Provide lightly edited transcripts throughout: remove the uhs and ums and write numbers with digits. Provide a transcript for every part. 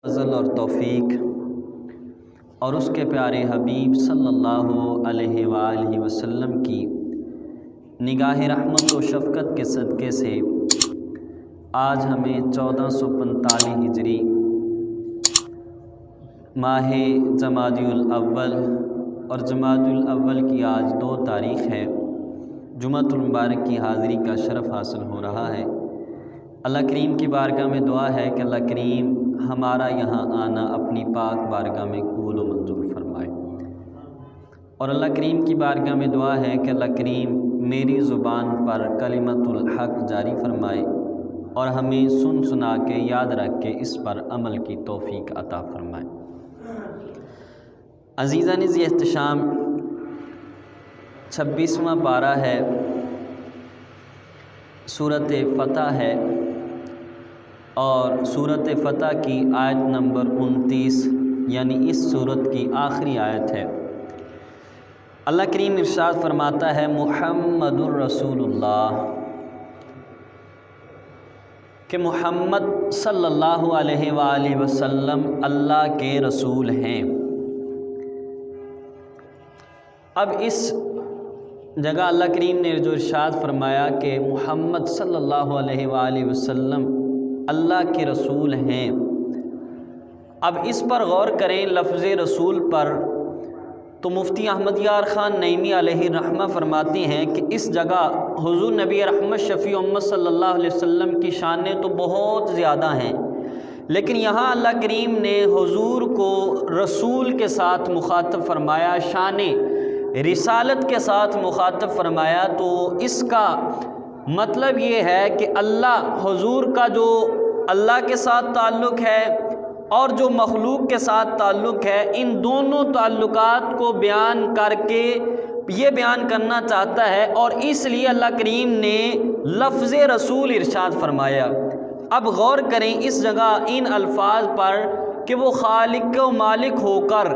فضل اور توفیق اور اس کے پیارے حبیب صلی اللہ علیہ وآلہ وسلم کی نگاہ رحمت و شفقت کے صدقے سے آج ہمیں 1445 ہجری ماہ جمادی الاول اور جمادی الاول کی آج 2 تاریخ ہے، جمعۃ المبارک کی حاضری کا شرف حاصل ہو رہا ہے۔ اللہ کریم کی بارگاہ میں دعا ہے کہ اللہ کریم ہمارا یہاں آنا اپنی پاک بارگاہ میں قبول و منظور فرمائے، اور اللہ کریم کی بارگاہ میں دعا ہے کہ اللہ کریم میری زبان پر کلمۃ الحق جاری فرمائے اور ہمیں سن سنا کے یاد رکھ کے اس پر عمل کی توفیق عطا فرمائے۔ عزیزان ذی احتشام، 26واں پارہ ہے، سورۃ فتح ہے، اور سورۃ فتح کی آیت نمبر 29 یعنی اس سورت کی آخری آیت ہے۔ اللہ کریم ارشاد فرماتا ہے محمد الرسول اللہ، کہ محمد صلی اللہ علیہ وآلہ وسلم اللہ کے رسول ہیں۔ اب اس جگہ اللہ کریم نے جو ارشاد فرمایا کہ محمد صلی اللہ علیہ وآلہ وسلم اللہ کے رسول ہیں، اب اس پر غور کریں لفظ رسول پر، تو مفتی احمد یار خان نعیمی علیہ الرحمہ فرماتے ہیں کہ اس جگہ حضور نبی رحمت شفیع امت صلی اللہ علیہ وسلم کی شانیں تو بہت زیادہ ہیں، لیکن یہاں اللہ کریم نے حضور کو رسول کے ساتھ مخاطب فرمایا، شان رسالت کے ساتھ مخاطب فرمایا۔ تو اس کا مطلب یہ ہے کہ اللہ حضور کا جو اللہ کے ساتھ تعلق ہے اور جو مخلوق کے ساتھ تعلق ہے، ان دونوں تعلقات کو بیان کر کے یہ بیان کرنا چاہتا ہے، اور اس لیے اللہ کریم نے لفظ رسول ارشاد فرمایا۔ اب غور کریں اس جگہ ان الفاظ پر کہ وہ خالق و مالک ہو کر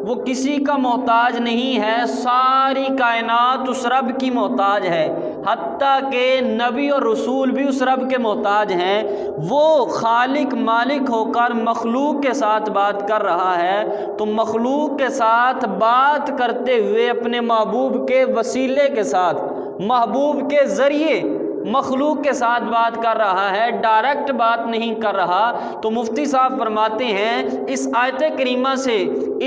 وہ کسی کا محتاج نہیں ہے، ساری کائنات اس رب کی محتاج ہے، حتیٰ کہ نبی اور رسول بھی اس رب کے محتاج ہیں۔ وہ خالق مالک ہو کر مخلوق کے ساتھ بات کر رہا ہے، تو مخلوق کے ساتھ بات کرتے ہوئے اپنے محبوب کے وسیلے کے ساتھ، محبوب کے ذریعے مخلوق کے ساتھ بات کر رہا ہے، ڈائریکٹ بات نہیں کر رہا۔ تو مفتی صاحب فرماتے ہیں اس آیت کریمہ سے،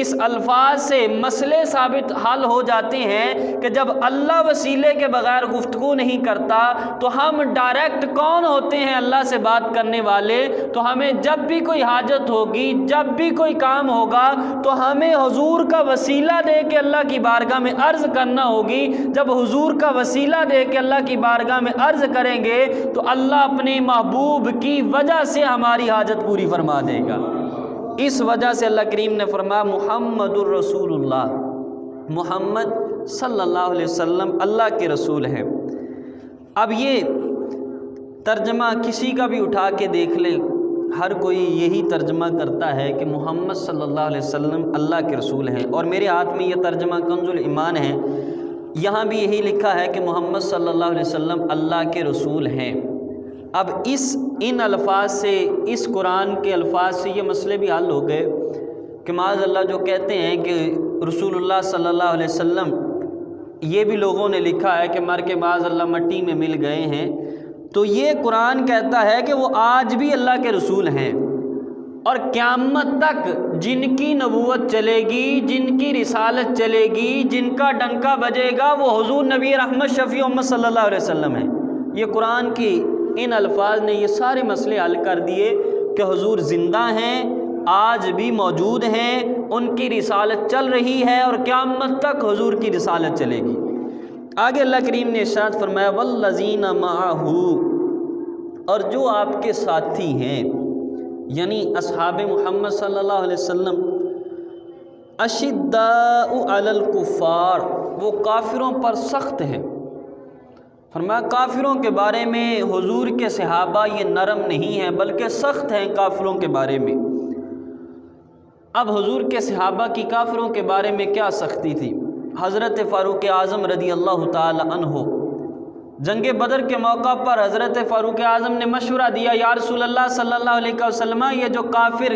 اس الفاظ سے مسئلے ثابت حل ہو جاتے ہیں کہ جب اللہ وسیلے کے بغیر گفتگو نہیں کرتا تو ہم ڈائریکٹ کون ہوتے ہیں اللہ سے بات کرنے والے؟ تو ہمیں جب بھی کوئی حاجت ہوگی، جب بھی کوئی کام ہوگا، تو ہمیں حضور کا وسیلہ دے کے اللہ کی بارگاہ میں عرض کرنا ہوگی۔ جب حضور کا وسیلہ دے کے اللہ کی بارگاہ میں عرض کریں گے تو اللہ اپنے محبوب کی وجہ سے ہماری حاجت پوری فرما دے گا۔ اس وجہ سے اللہ کریم نے فرمایا محمد الرسول اللہ، محمد صلی اللہ علیہ وسلم اللہ کے رسول ہیں۔ اب یہ ترجمہ کسی کا بھی اٹھا کے دیکھ لیں، ہر کوئی یہی ترجمہ کرتا ہے کہ محمد صلی اللہ علیہ وسلم اللہ کے رسول ہیں، اور میرے ہاتھ میں یہ ترجمہ کنز الایمان ہے، یہاں بھی یہی لکھا ہے کہ محمد صلی اللہ علیہ وسلم اللہ کے رسول ہیں۔ اب ان الفاظ سے، اس قرآن کے الفاظ سے یہ مسئلے بھی حل ہو گئے کہ معاذ اللہ جو کہتے ہیں کہ رسول اللہ صلی اللہ علیہ وسلم، یہ بھی لوگوں نے لکھا ہے کہ مر کے معاذ اللہ مٹی میں مل گئے ہیں، تو یہ قرآن کہتا ہے کہ وہ آج بھی اللہ کے رسول ہیں، اور قیامت تک جن کی نبوت چلے گی، جن کی رسالت چلے گی، جن کا ڈنکا بجے گا، وہ حضور نبی رحمت شفیع امت صلی اللہ علیہ وسلم ہیں۔ یہ قرآن کی ان الفاظ نے یہ سارے مسئلے حل کر دیے کہ حضور زندہ ہیں، آج بھی موجود ہیں، ان کی رسالت چل رہی ہے، اور قیامت تک حضور کی رسالت چلے گی۔ آگے اللہ کریم نے ارشاد فرمایا والذین معہ، اور جو آپ کے ساتھی ہیں یعنی اصحاب محمد صلی اللہ علیہ وسلم، اشداء علی الکفار، وہ کافروں پر سخت ہیں۔ فرمایا کافروں کے بارے میں حضور کے صحابہ یہ نرم نہیں ہیں بلکہ سخت ہیں کافروں کے بارے میں۔ اب حضور کے صحابہ کی کافروں کے بارے میں کیا سختی تھی؟ حضرت فاروق اعظم رضی اللہ تعالی عنہ، جنگ بدر کے موقع پر حضرت فاروق اعظم نے مشورہ دیا، یا رسول اللہ صلی اللہ علیہ وسلم، یہ جو کافر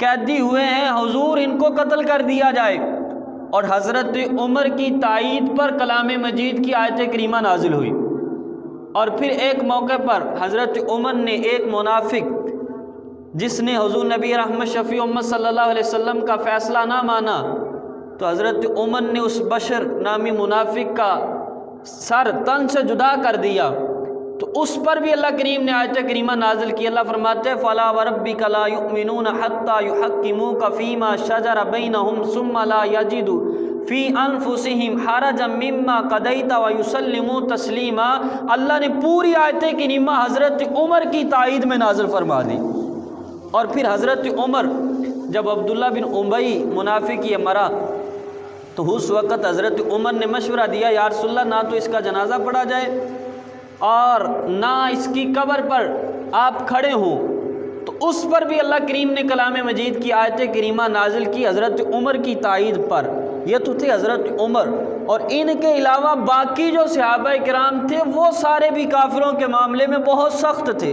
قیدی ہوئے ہیں، حضور ان کو قتل کر دیا جائے۔ اور حضرت عمر کی تائید پر کلام مجید کی آیت کریمہ نازل ہوئی۔ اور پھر ایک موقع پر حضرت عمر نے ایک منافق جس نے حضور نبی رحمت شفیع امت صلی اللہ علیہ وسلم کا فیصلہ نہ مانا، تو حضرت عمر نے اس بشر نامی منافق کا سر تن سے جدا کر دیا، تو اس پر بھی اللہ کریم نے آیت کریمہ نازل کی۔ اللہ فرماتے ہیں فَلَا وَرَبِّكَ لَا يُؤْمِنُونَ حَتَّى يُحَكِّمُوكَ فِي مَا شَجَرَ بَيْنَهُمْ ثُمَّ لَا يَجِدُوا فِي أَنفُسِهِمْ حَرَجًا مِّمَّا قَضَيْتَ وَيُسَلِّمُوا تَسْلِيمًا۔ اللہ نے پوری آیت کریمہ حضرت عمر کی تائید میں نازل فرما دی۔ اور پھر حضرت عمر جب عبداللہ بن ابی منافق یہ مرا، تو اس وقت حضرت عمر نے مشورہ دیا یا رسول اللہ نہ تو اس کا جنازہ پڑھا جائے اور نہ اس کی قبر پر آپ کھڑے ہوں، تو اس پر بھی اللہ کریم نے کلام مجید کی آیت کریمہ نازل کی حضرت عمر کی تائید پر۔ یہ تو تھے حضرت عمر، اور ان کے علاوہ باقی جو صحابہ کرام تھے وہ سارے بھی کافروں کے معاملے میں بہت سخت تھے،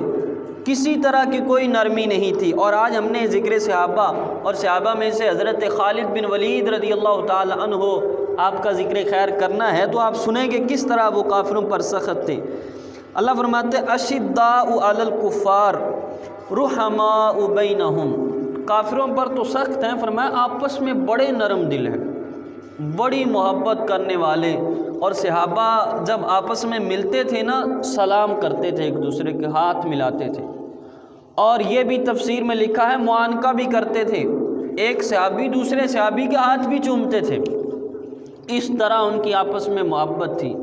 کسی طرح کی کوئی نرمی نہیں تھی۔ اور آج ہم نے ذکر صحابہ، اور صحابہ میں سے حضرت خالد بن ولید رضی اللہ تعالی عنہ آپ کا ذکر خیر کرنا ہے، تو آپ سنیں گے کس طرح وہ کافروں پر سخت تھے۔ اللہ فرماتے ہیں اشداء علی الکفار رحماء بینہم، کافروں پر تو سخت ہیں، فرمایا آپس میں بڑے نرم دل ہیں، بڑی محبت کرنے والے۔ اور صحابہ جب آپس میں ملتے تھے نا، سلام کرتے تھے، ایک دوسرے کے ہاتھ ملاتے تھے، اور یہ بھی تفسیر میں لکھا ہے معانقہ بھی کرتے تھے، ایک صحابی دوسرے صحابی کے ہاتھ بھی چومتے تھے۔ اس طرح ان کی آپس میں محبت تھی،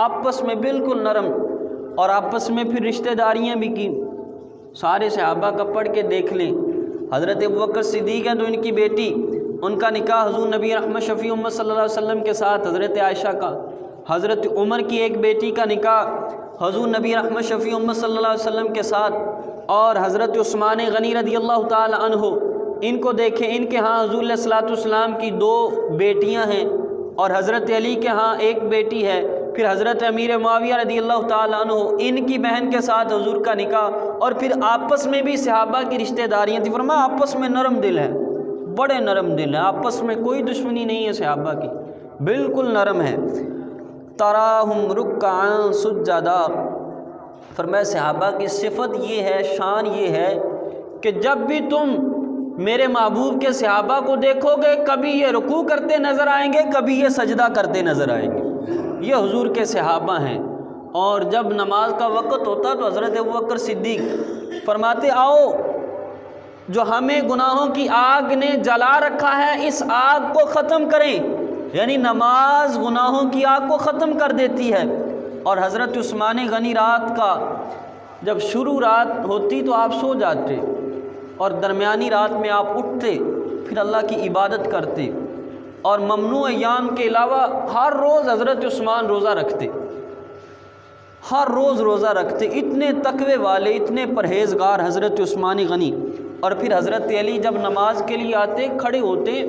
آپس میں بالکل نرم، اور آپس میں پھر رشتہ داریاں بھی کی۔ سارے صحابہ کا پڑھ کے دیکھ لیں، حضرت ابوبکر صدیق ہیں تو ان کی بیٹی، ان کا نکاح حضور نبی رحمت شفیع امت صلی اللہ علیہ وسلم کے ساتھ حضرت عائشہ کا، حضرت عمر کی ایک بیٹی کا نکاح حضور نبی رحمت شفیع امت صلی اللہ علیہ وسلم کے ساتھ، اور حضرت عثمان غنی رضی اللہ تعالی عنہ، ان کو دیکھیں، ان کے ہاں حضور علیہ الصلوۃ والسلام کی 2 بیٹیاں ہیں، اور حضرت علی کے ہاں ایک بیٹی ہے۔ پھر حضرت امیر معاویہ رضی اللہ تعالی عنہ، ان کی بہن کے ساتھ حضور کا نکاح، اور پھر آپس میں بھی صحابہ کی رشتہ داریاں تھیں۔ فرمایا آپس میں نرم دل ہے، بڑے نرم دل ہیں، آپس میں کوئی دشمنی نہیں ہے صحابہ کی، بالکل نرم ہے۔ تراہم رکعا سجدا، فرمایا صحابہ کی صفت یہ ہے، شان یہ ہے کہ جب بھی تم میرے محبوب کے صحابہ کو دیکھو گے، کبھی یہ رکوع کرتے نظر آئیں گے، کبھی یہ سجدہ کرتے نظر آئیں گے۔ یہ حضور کے صحابہ ہیں۔ اور جب نماز کا وقت ہوتا تو حضرت ابوبکر صدیق فرماتے آؤ، جو ہمیں گناہوں کی آگ نے جلا رکھا ہے اس آگ کو ختم کریں، یعنی نماز گناہوں کی آگ کو ختم کر دیتی ہے۔ اور حضرت عثمان غنی رات کا جب شروع رات ہوتی تو آپ سو جاتے، اور درمیانی رات میں آپ اٹھتے، پھر اللہ کی عبادت کرتے، اور ممنوع ایام کے علاوہ ہر روز حضرت عثمان روزہ رکھتے، ہر روز روزہ رکھتے، اتنے تقوی والے، اتنے پرہیزگار حضرت عثمان غنی۔ اور پھر حضرت علی جب نماز کے لیے آتے، کھڑے ہوتے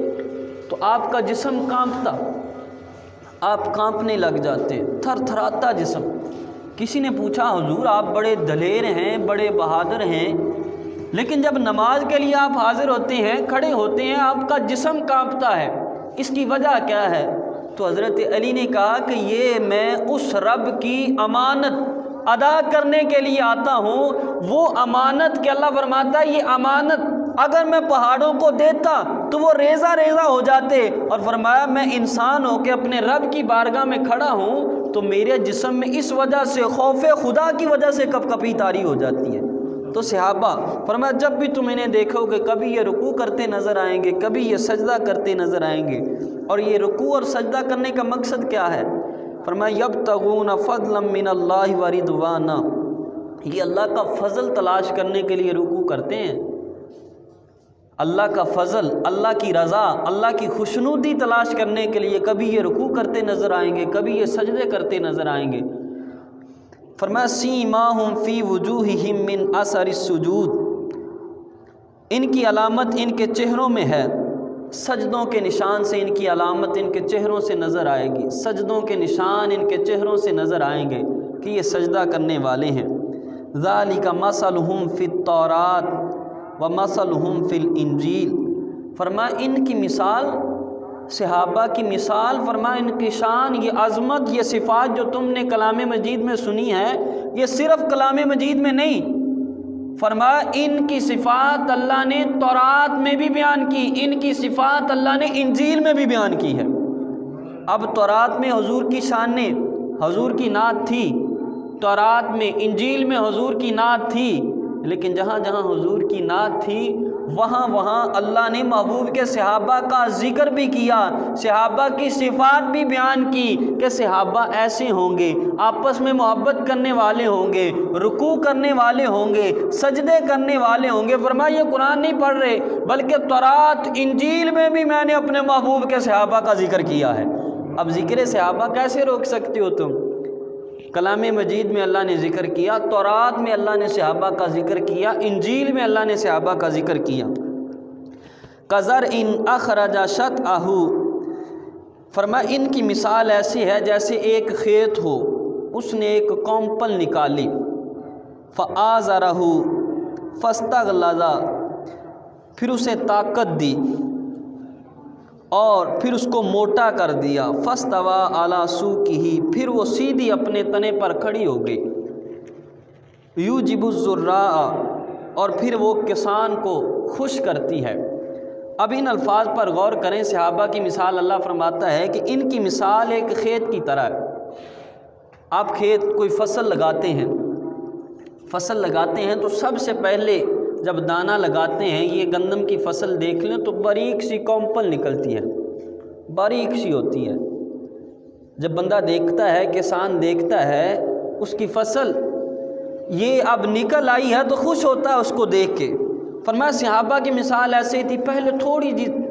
تو آپ کا جسم کانپتا، آپ کانپنے لگ جاتے، تھر تھراتا جسم۔ کسی نے پوچھا حضور آپ بڑے دلیر ہیں، بڑے بہادر ہیں، لیکن جب نماز کے لیے آپ حاضر ہوتے ہیں، کھڑے ہوتے ہیں، آپ کا جسم کانپتا ہے، اس کی وجہ کیا ہے؟ تو حضرت علی نے کہا کہ یہ میں اس رب کی امانت ادا کرنے کے لیے آتا ہوں، وہ امانت کہ اللہ فرماتا ہے یہ امانت اگر میں پہاڑوں کو دیتا تو وہ ریزہ ریزہ ہو جاتے، اور فرمایا میں انسان ہو کے اپنے رب کی بارگاہ میں کھڑا ہوں تو میرے جسم میں اس وجہ سے خوف خدا کی وجہ سے کپ کپی طاری ہو جاتی ہے۔ تو صحابہ فرمایا جب بھی تم انہیں دیکھو گے، کبھی یہ رکوع کرتے نظر آئیں گے، کبھی یہ سجدہ کرتے نظر آئیں گے۔ اور یہ رکوع اور سجدہ کرنے کا مقصد کیا ہے؟ فرمایا یبتغون فضلا من اللہ ورضوانا، یہ اللہ کا فضل تلاش کرنے کے لیے رکوع کرتے ہیں، اللہ کا فضل، اللہ کی رضا، اللہ کی خوشنودی تلاش کرنے کے لیے کبھی یہ رکوع کرتے نظر آئیں گے، کبھی یہ سجدے کرتے نظر آئیں گے۔ فرمایا سیماہم فی وجوہہم من اثر السجود، ان کی علامت ان کے چہروں میں ہے، سجدوں کے نشان سے ان کی علامت ان کے چہروں سے نظر آئے گی، سجدوں کے نشان ان کے چہروں سے نظر آئیں گے کہ یہ سجدہ کرنے والے ہیں۔ ذالک مثلہم فی التوراۃ ومثلہم فی الانجیل، فرمایا ان کی مثال، صحابہ کی مثال، فرمایا ان کی شان، یہ عظمت، یہ صفات جو تم نے کلام مجید میں سنی ہے، یہ صرف کلام مجید میں نہیں، فرمایا ان کی صفات اللہ نے تورات میں بھی بیان کی، ان کی صفات اللہ نے انجیل میں بھی بیان کی ہے۔ اب تورات میں حضور کی شانیں، حضور کی نعت تھی، تورات میں انجیل میں حضور کی نعت تھی، لیکن جہاں جہاں حضور کی نعت تھی وہاں وہاں اللہ نے محبوب کے صحابہ کا ذکر بھی کیا، صحابہ کی صفات بھی بیان کی کہ صحابہ ایسے ہوں گے، آپس میں محبت کرنے والے ہوں گے، رکوع کرنے والے ہوں گے، سجدے کرنے والے ہوں گے۔ فرمایا یہ قرآن نہیں پڑھ رہے بلکہ تورات انجیل میں بھی میں نے اپنے محبوب کے صحابہ کا ذکر کیا ہے۔ اب ذکر صحابہ کیسے روک سکتے ہو تم؟ کلام مجید میں اللہ نے ذکر کیا، تورات میں اللہ نے صحابہ کا ذکر کیا، انجیل میں اللہ نے صحابہ کا ذکر کیا۔ کَزَرْعٍ أَخْرَجَ شَطْأَهُ، فرمایا ان کی مثال ایسی ہے جیسے ایک کھیت ہو، اس نے ایک کونپل نکالی، فَآزَرَهُ فَاسْتَغْلَظَ، پھر اسے طاقت دی اور پھر اس کو موٹا کر دیا، فَاسْتَوَىٰ عَلَىٰ سُوقِهِ، پھر وہ سیدھی اپنے تنے پر کھڑی ہو گئی، يُوجِبُ الزُّرَّاءَ، اور پھر وہ کسان کو خوش کرتی ہے۔ اب ان الفاظ پر غور کریں، صحابہ کی مثال اللہ فرماتا ہے کہ ان کی مثال ایک کھیت کی طرح ہے۔ آپ کھیت کوئی فصل لگاتے ہیں، فصل لگاتے ہیں تو سب سے پہلے جب دانہ لگاتے ہیں، یہ گندم کی فصل دیکھ لیں تو باریک سی کونپل نکلتی ہے، باریک سی ہوتی ہے۔ جب بندہ دیکھتا ہے، کسان دیکھتا ہے اس کی فصل یہ اب نکل آئی ہے تو خوش ہوتا ہے اس کو دیکھ کے۔ فرمایا صحابہ کی مثال ایسے تھی، پہلے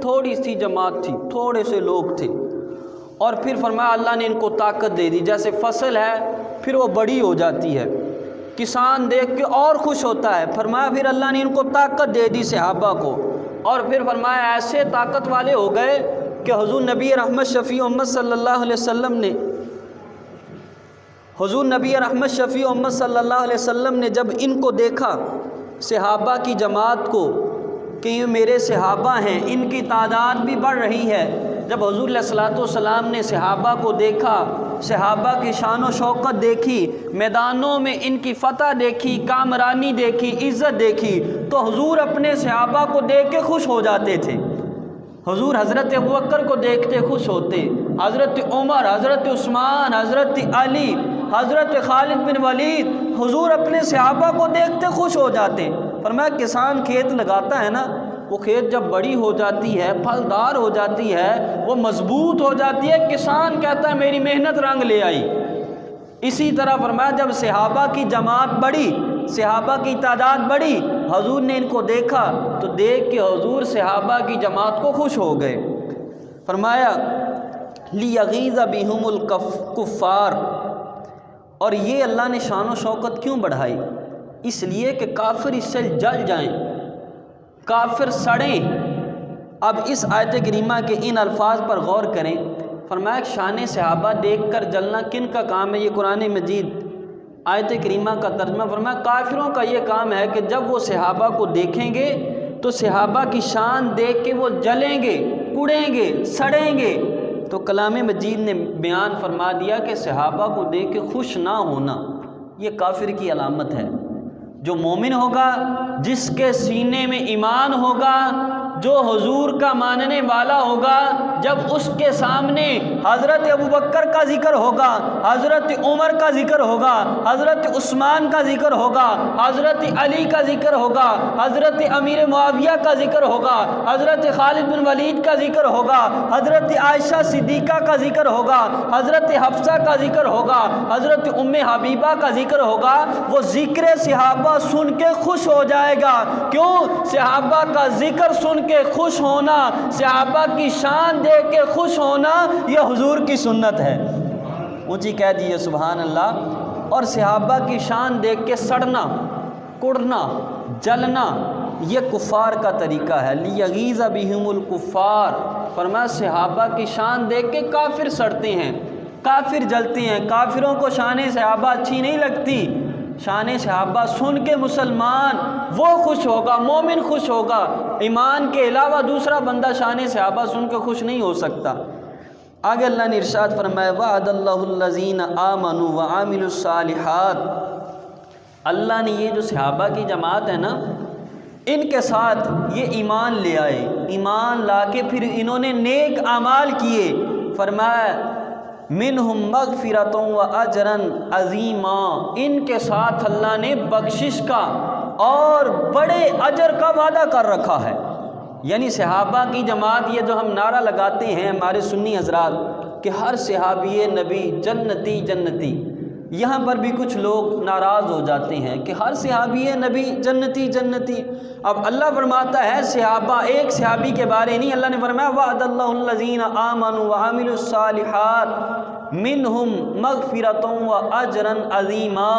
تھوڑی سی جماعت تھی، تھوڑے سے لوگ تھے، اور پھر فرمایا اللہ نے ان کو طاقت دے دی، جیسے فصل ہے پھر وہ بڑی ہو جاتی ہے، کسان دیکھ کے اور خوش ہوتا ہے۔ فرمایا پھر اللہ نے ان کو طاقت دے دی صحابہ کو، اور پھر فرمایا ایسے طاقت والے ہو گئے کہ حضور نبی رحمت شفیع امت صلی اللہ علیہ وسلم نے، حضور نبی رحمت شفیع امت صلی اللہ علیہ وسلم نے جب ان کو دیکھا، صحابہ کی جماعت کو، کہ یہ میرے صحابہ ہیں، ان کی تعداد بھی بڑھ رہی ہے، جب حضور علیہ الصلوۃ والسلام نے صحابہ کو دیکھا، صحابہ کی شان و شوکت دیکھی، میدانوں میں ان کی فتح دیکھی، کامرانی دیکھی، عزت دیکھی، تو حضور اپنے صحابہ کو دیکھ کے خوش ہو جاتے تھے۔ حضور حضرت ابوبکر کو دیکھتے خوش ہوتے، حضرت عمر، حضرت عثمان، حضرت علی، حضرت خالد بن ولید، حضور اپنے صحابہ کو دیکھتے خوش ہو جاتے۔ فرمایا کسان کھیت لگاتا ہے نا، وہ کھیت جب بڑی ہو جاتی ہے، پھلدار ہو جاتی ہے، وہ مضبوط ہو جاتی ہے، کسان کہتا ہے میری محنت رنگ لے آئی۔ اسی طرح فرمایا جب صحابہ کی جماعت بڑھی، صحابہ کی تعداد بڑھی، حضور نے ان کو دیکھا تو دیکھ کے حضور صحابہ کی جماعت کو خوش ہو گئے۔ فرمایا لِيَغِيظَ بِهُمُ الْكُفَّارِ، اور یہ اللہ نے شان و شوکت کیوں بڑھائی؟ اس لیے کہ کافر اس سے جل جائیں، کافر سڑیں۔ اب اس آیت کریمہ کے ان الفاظ پر غور کریں۔ فرمایا شان صحابہ دیکھ کر جلنا کن کا کام ہے؟ یہ قرآن مجید آیت کریمہ کا ترجمہ۔ فرمایا کافروں کا یہ کام ہے کہ جب وہ صحابہ کو دیکھیں گے تو صحابہ کی شان دیکھ کے وہ جلیں گے، کڑیں گے، سڑیں گے۔ تو کلام مجید نے بیان فرما دیا کہ صحابہ کو دیکھ کے خوش نہ ہونا یہ کافر کی علامت ہے۔ جو مومن ہوگا، جس کے سینے میں ایمان ہوگا، جو حضور کا ماننے والا ہوگا، جب اس کے سامنے حضرت ابوبکر کا ذکر ہوگا، حضرت عمر کا ذکر ہوگا، حضرت عثمان کا ذکر ہوگا، حضرت علی کا ذکر ہوگا، حضرت امیر معاویہ کا ذکر ہوگا، حضرت خالد بن ولید کا ذکر ہوگا، حضرت عائشہ صدیقہ کا ذکر ہوگا، حضرت حفصہ کا ذکر ہوگا، حضرت ام حبیبہ کا ذکر ہوگا، وہ ذکر صحابہ سن کے خوش ہو جائے گا۔ کیوں؟ صحابہ کا ذکر سن کے خوش ہونا، صحابہ کی شان دیکھ کے خوش ہونا، یہ حضور کی سنت ہے۔ اونچی کہہ دیجیے سبحان اللہ۔ اور صحابہ کی شان دیکھ کے سڑنا، کڑنا، جلنا یہ کفار کا طریقہ ہے۔ لیغیظ بہم الکفار، فرمایا صحابہ کی شان دیکھ کے کافر سڑتے ہیں، کافر جلتے ہیں۔ کافروں کو شان صحابہ اچھی نہیں لگتی، شان صحابہ سن کے مسلمان وہ خوش ہوگا، مومن خوش ہوگا۔ ایمان کے علاوہ دوسرا بندہ شان صحابہ سن کے خوش نہیں ہو سکتا۔ آگے اللہ نے ارشاد فرمایا وعد اللہ الذین آمنوا وعملوا الصالحات، اللہ نے یہ جو صحابہ کی جماعت ہے نا ان کے ساتھ یہ ایمان لے آئے، ایمان لا کے پھر انہوں نے نیک اعمال کیے، فرمایا منہم مغفرۃ و اجرا عظیما، ان کے ساتھ اللہ نے بخشش کا اور بڑے اجر کا وعدہ کر رکھا ہے۔ یعنی صحابہ کی جماعت، یہ جو ہم نعرہ لگاتے ہیں ہمارے سنی حضرات کہ ہر صحابی نبی جنتی جنتی، یہاں پر بھی کچھ لوگ ناراض ہو جاتے ہیں کہ ہر صحابی نبی جنتی جنتی۔ اب اللہ فرماتا ہے صحابہ، ایک صحابی کے بارے نہیں، اللہ نے فرمایا وعد اللہ الذین آمنوا وعملوا الصالحات منہم مغفرۃ و اجرا عظیما،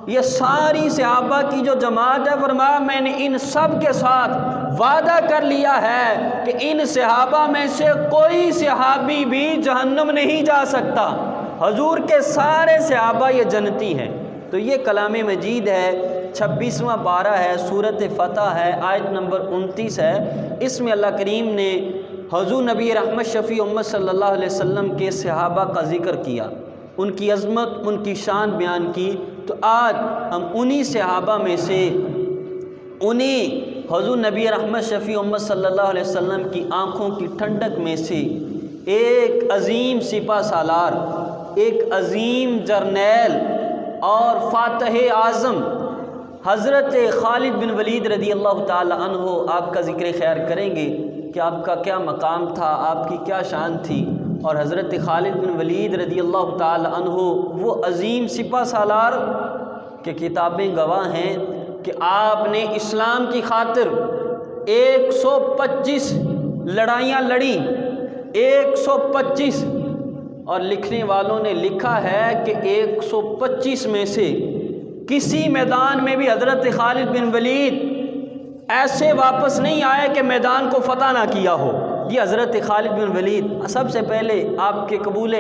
یہ ساری صحابہ کی جو جماعت ہے، فرمایا میں نے ان سب کے ساتھ وعدہ کر لیا ہے کہ ان صحابہ میں سے کوئی صحابی بھی جہنم نہیں جا سکتا، حضور کے سارے صحابہ یہ جنتی ہیں۔ تو یہ کلام مجید ہے، 26واں پارہ ہے، سورۃ فتح ہے، آیت نمبر 29 ہے۔ اس میں اللہ کریم نے حضور نبی رحمت شفیع امت صلی اللہ علیہ وسلم کے صحابہ کا ذکر کیا، ان کی عظمت، ان کی شان بیان کی۔ تو آج ہم انہی صحابہ میں سے، انہی حضور نبی رحمت شفیع امت صلی اللہ علیہ وسلم کی آنکھوں کی ٹھنڈک میں سے ایک عظیم سپہ سالار، ایک عظیم جرنیل اور فاتح اعظم حضرت خالد بن ولید رضی اللہ تعالی عنہ آپ کا ذکر خیر کریں گے کہ آپ کا کیا مقام تھا، آپ کی کیا شان تھی۔ اور حضرت خالد بن ولید رضی اللہ تعالی عنہ وہ عظیم سپہ سالار کہ کتابیں گواہ ہیں کہ آپ نے اسلام کی خاطر 125 لڑائیاں لڑیں، 125، اور لکھنے والوں نے لکھا ہے کہ 125 میں سے کسی میدان میں بھی حضرت خالد بن ولید ایسے واپس نہیں آئے کہ میدان کو فتح نہ کیا ہو۔ یہ حضرت خالد بن ولید سب سے پہلے آپ کے قبول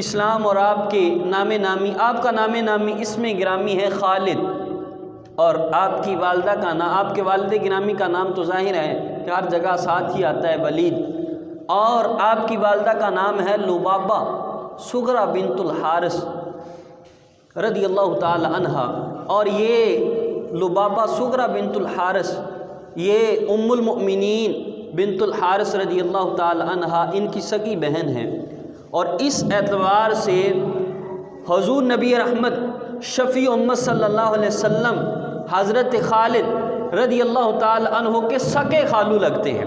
اسلام اور آپ کے نام نامی، آپ کا نام نامی اسم گرامی ہے خالد، اور آپ کی والدہ کا نام، آپ کے والد گرامی کا نام تو ظاہر ہے کہ ہر جگہ ساتھ ہی آتا ہے ولید، اور آپ کی والدہ کا نام ہے لبابہ صغرا بنت الحارث رضی اللہ تعالی عنہ، اور یہ لبابہ صغرا بنت الحارث یہ ام المؤمنین بنت الحارث رضی اللہ تعالی عنہ ان کی سگی بہن ہے۔ اور اس اعتبار سے حضور نبی رحمت شفیع امت صلی اللہ علیہ وسلم حضرت خالد رضی اللہ تعالی عنہ کے سکے خالو لگتے ہیں،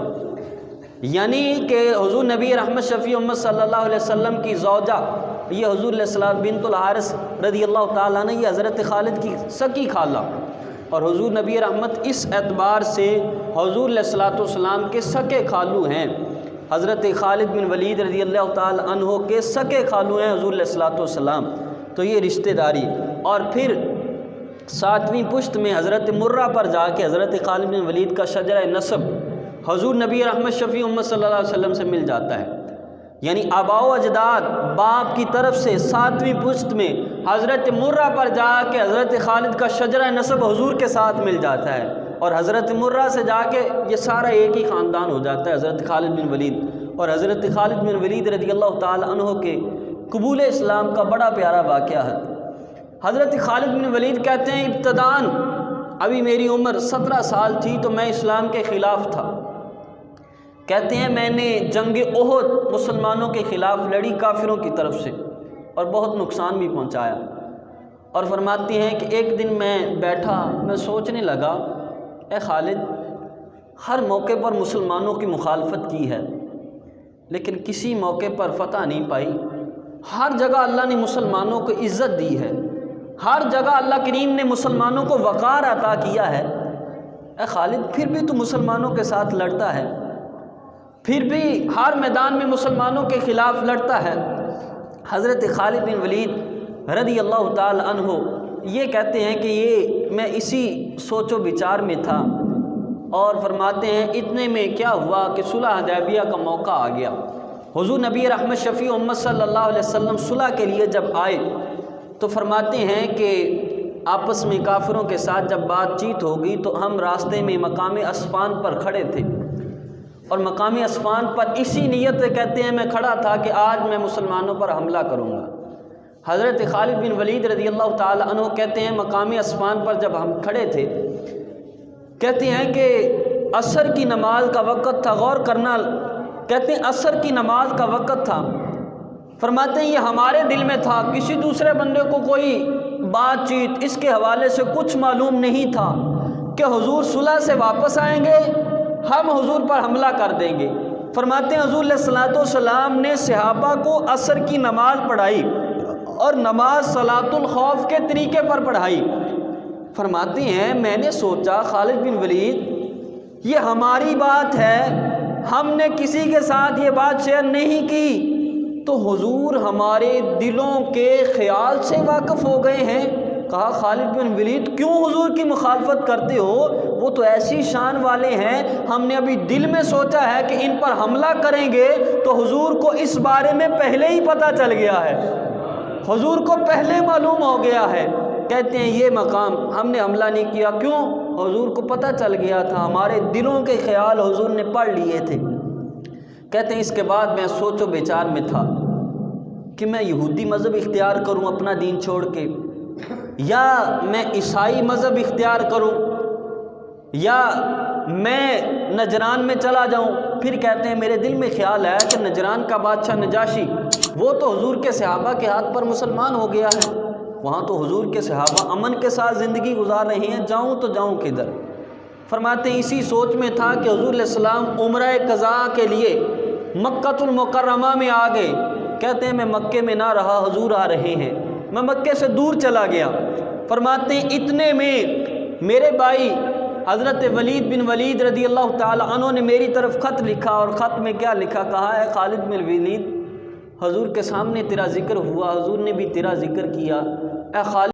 یعنی کہ حضور نبی رحمت شفیع امت صلی اللہ علیہ وسلم کی زوجہ یہ حضور علیہ السلام بنت الحارث رضی اللہ تعالی عنہ یہ حضرت خالد کی سکی خالہ، اور حضور نبی رحمت اس اعتبار سے حضور علیہ السلام کے سکے خالو ہیں، حضرت خالد بن ولید رضی اللہ تعالی عنہ کے سکے خالو ہیں حضور علیہ السلام۔ تو یہ رشتہ داری، اور پھر 7ویں پشت میں حضرت مرہ پر جا کے حضرت خالد بن ولید کا شجرہ نسب حضور نبی رحمت شفیع امت صلی اللہ علیہ وسلم سے مل جاتا ہے، یعنی آباء و اجداد باپ کی طرف سے 7ویں پشت میں حضرت مرہ پر جا کے حضرت خالد کا شجرہ نسب حضور کے ساتھ مل جاتا ہے، اور حضرت مرہ سے جا کے یہ سارا ایک ہی خاندان ہو جاتا ہے حضرت خالد بن ولید۔ اور حضرت خالد بن ولید رضی اللہ تعالی عنہ کے قبول اسلام کا بڑا پیارا واقعہ ہے۔ حضرت خالد بن ولید کہتے ہیں ابتداً ابھی میری عمر 17 سال تھی تو میں اسلام کے خلاف تھا، کہتے ہیں میں نے جنگ احد مسلمانوں کے خلاف لڑی کافروں کی طرف سے اور بہت نقصان بھی پہنچایا، اور فرماتے ہیں کہ ایک دن میں بیٹھا، میں سوچنے لگا اے خالد ہر موقع پر مسلمانوں کی مخالفت کی ہے لیکن کسی موقع پر فتح نہیں پائی، ہر جگہ اللہ نے مسلمانوں کو عزت دی ہے، ہر جگہ اللہ کریم نے مسلمانوں کو وقار عطا کیا ہے، اے خالد پھر بھی تو مسلمانوں کے ساتھ لڑتا ہے، پھر بھی ہر میدان میں مسلمانوں کے خلاف لڑتا ہے۔ حضرت خالد بن ولید رضی اللہ تعالی عنہ یہ کہتے ہیں کہ یہ میں اسی سوچ و بچار میں تھا، اور فرماتے ہیں اتنے میں کیا ہوا کہ صلح حدیبیہ کا موقع آ گیا، حضور نبی رحمت شفیع امت صلی اللہ علیہ وسلم صلح کے لیے جب آئے تو فرماتے ہیں کہ آپس میں کافروں کے ساتھ جب بات چیت ہوگی تو ہم راستے میں مقام عصفان پر کھڑے تھے، اور مقام عصفان پر اسی نیت سے کہتے ہیں میں کھڑا تھا کہ آج میں مسلمانوں پر حملہ کروں گا۔ حضرت خالد بن ولید رضی اللہ تعالی عنہ کہتے ہیں مقام عصفان پر جب ہم کھڑے تھے، کہتے ہیں کہ عصر کی نماز کا وقت تھا، غور کرنا، کہتے ہیں عصر کی نماز کا وقت تھا، فرماتے ہیں یہ ہمارے دل میں تھا، کسی دوسرے بندے کو کوئی بات چیت اس کے حوالے سے کچھ معلوم نہیں تھا کہ حضور صلح سے واپس آئیں گے، ہم حضور پر حملہ کر دیں گے۔ فرماتے ہیں حضور علیہ الصلوۃ والسلام نے صحابہ کو عصر کی نماز پڑھائی اور نماز صلاۃ الخوف کے طریقے پر پڑھائی۔ فرماتے ہیں میں نے سوچا خالد بن ولید یہ ہماری بات ہے، ہم نے کسی کے ساتھ یہ بات شیئر نہیں کی، تو حضور ہمارے دلوں کے خیال سے واقف ہو گئے ہیں۔ کہا خالد بن ولید کیوں حضور کی مخالفت کرتے ہو، وہ تو ایسی شان والے ہیں، ہم نے ابھی دل میں سوچا ہے کہ ان پر حملہ کریں گے تو حضور کو اس بارے میں پہلے ہی پتہ چل گیا ہے، حضور کو پہلے معلوم ہو گیا ہے۔ کہتے ہیں یہ مقام ہم نے حملہ نہیں کیا، کیوں؟ حضور کو پتہ چل گیا تھا، ہمارے دلوں کے خیال حضور نے پڑھ لیے تھے۔ کہتے ہیں اس کے بعد میں سوچ و بچار میں تھا کہ میں یہودی مذہب اختیار کروں اپنا دین چھوڑ کے، یا میں عیسائی مذہب اختیار کروں، یا میں نجران میں چلا جاؤں۔ پھر کہتے ہیں میرے دل میں خیال ہے کہ نجران کا بادشاہ نجاشی وہ تو حضور کے صحابہ کے ہاتھ پر مسلمان ہو گیا ہے، وہاں تو حضور کے صحابہ امن کے ساتھ زندگی گزار رہے ہیں، جاؤں تو جاؤں کدھر؟ فرماتے ہیں اسی سوچ میں تھا کہ حضور علیہ السلام عمرہ قضاء کے لیے مکہ المکرمہ میں آ گئے۔ کہتے ہیں میں مکے میں نہ رہا، حضور آ رہے ہیں، میں مکے سے دور چلا گیا۔ فرماتے ہیں اتنے میں میرے بھائی حضرت ولید بن ولید رضی اللہ تعالی عنہ نے میری طرف خط لکھا، اور خط میں کیا لکھا؟ کہا ہے خالد بن ولید حضور کے سامنے تیرا ذکر ہوا، حضور نے بھی تیرا ذکر کیا، اے خالد